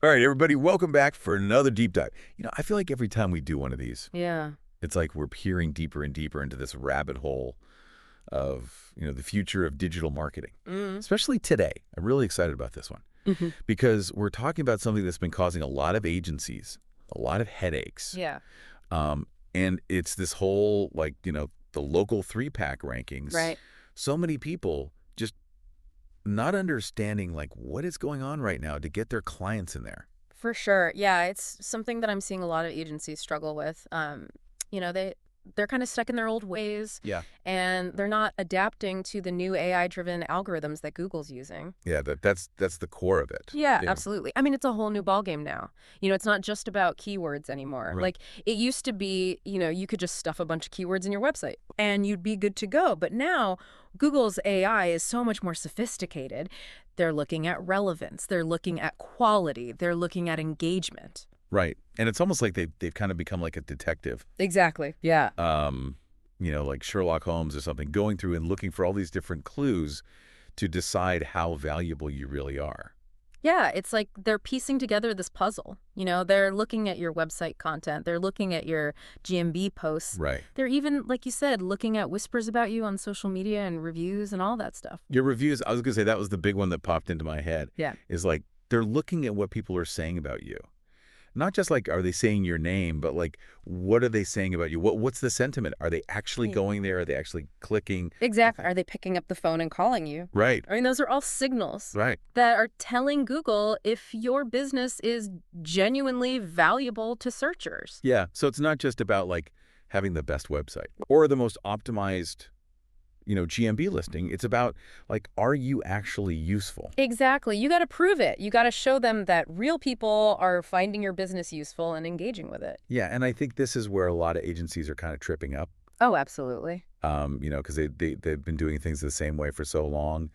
All right, everybody, welcome back for another deep dive. I feel like every time we do one of these, Yeah. it's like we're peering deeper and deeper into this rabbit hole of, the future of digital marketing, Mm. especially today. I'm really excited about this one Hmm. because we're talking about something that's been causing a lot of agencies, a lot of headaches. Yeah. Um, and it's this whole, the local three-pack rankings. Right. So many people just not understanding, what is going on right now to get their clients in there. For sure. Yeah, it's something that I'm seeing a lot of agencies struggle with. They're kind of stuck in their old ways, Yeah. and they're not adapting to the new AI-driven algorithms that Google's using. Yeah, that's the core of it. Yeah, Yeah. absolutely. I mean, it's a whole new ballgame now. It's not just about keywords anymore. Right. Like it used to be, you could just stuff a bunch of keywords in your website and you'd be good to go. But now Google's AI is so much more sophisticated. They're looking at relevance, they're looking at quality, they're looking at engagement. Right. And it's almost like they've kind of become like a detective, Exactly. Yeah. like Sherlock Holmes or something, going through and looking for all these different clues to decide how valuable you really are. Yeah, it's like they're piecing together this puzzle. They're looking at your website content, they're looking at your GMB posts. Right. They're even, like you said, looking at whispers about you on social media and reviews and all that stuff. Your reviews, I was going to say that was the big one that popped into my head, Yeah. is like they're looking at what people are saying about you. Not just like, are they saying your name, but like, what are they saying about you? What's the sentiment? Are they actually going there? Are they actually clicking? Exactly. Are they picking up the phone and calling you? Right. I mean, those are all signals Right. that are telling Google if your business is genuinely valuable to searchers. Yeah. So it's not just about like having the best website or the most optimized, GMB listing. It's about like, are you actually useful? Exactly. You got to prove it. You got to show them that real people are finding your business useful and engaging with it. Yeah. And I think this is where a lot of agencies are kind of tripping up, Oh, absolutely. because they've been doing things the same way for so long.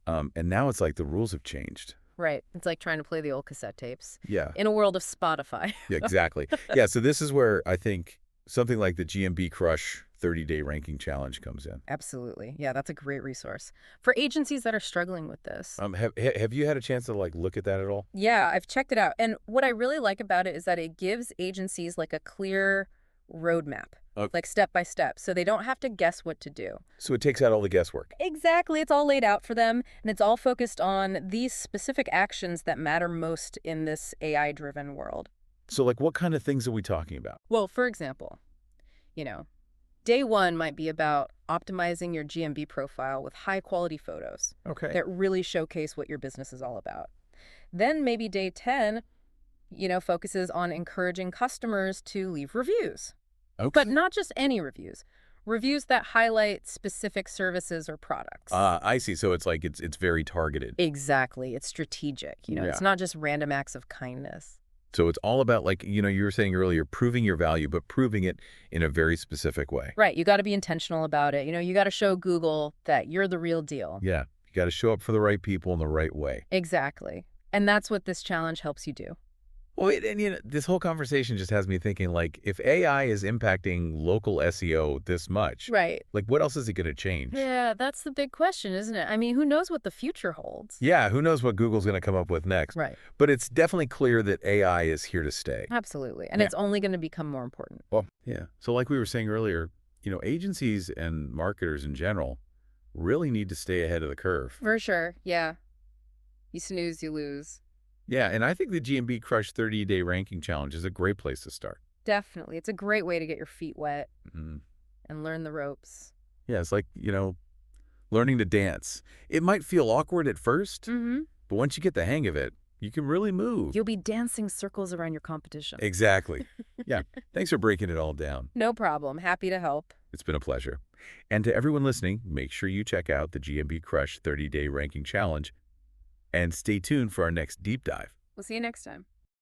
And now it's like the rules have changed. Right. It's like trying to play the old cassette tapes Yeah. in a world of Spotify. Yeah, exactly. Yeah. So this is where I think something like the GMB Crush 30-day ranking challenge comes in. Absolutely. Yeah, that's a great resource for agencies that are struggling with this. Have you had a chance to look at that at all? Yeah, I've checked it out. And what I really like about it is that it gives agencies like a clear roadmap, Okay. like step by step, so they don't have to guess what to do. So it takes out all the guesswork. Exactly. It's all laid out for them, and it's all focused on these specific actions that matter most in this AI-driven world. So what kind of things are we talking about? Well, for example, you know, day one might be about optimizing your GMB profile with high-quality photos Okay. that really showcase what your business is all about. Then maybe day 10, focuses on encouraging customers to leave reviews. Okay. But not just any reviews. Reviews that highlight specific services or products. I see. So it's like it's very targeted. Exactly. It's strategic. Yeah. It's not just random acts of kindness. So it's all about you were saying earlier, proving your value, but proving it in a very specific way. Right. You got to be intentional about it. You got to show Google that you're the real deal. Yeah. You got to show up for the right people in the right way. Exactly. And that's what this challenge helps you do. Well, and this whole conversation just has me thinking, if AI is impacting local SEO this much, Right. what else is it going to change? Yeah, that's the big question, isn't it? I mean, who knows what the future holds? Yeah, who knows what Google's going to come up with next? Right. But it's definitely clear that AI is here to stay. Absolutely. And Yeah. it's only going to become more important. Well, yeah. So like we were saying earlier, agencies and marketers in general really need to stay ahead of the curve. For sure. Yeah. You snooze, you lose. Yeah, and I think the GMB Crush 30-day ranking challenge is a great place to start. Definitely. It's a great way to get your feet wet Mhm. and learn the ropes. Yeah, it's like, learning to dance. It might feel awkward at first, Mm-hmm. but once you get the hang of it, you can really move. You'll be dancing circles around your competition. Exactly. Yeah. Thanks for breaking it all down. No problem. Happy to help. It's been a pleasure. And to everyone listening, make sure you check out the GMB Crush 30-day ranking challenge and stay tuned for our next deep dive. We'll see you next time.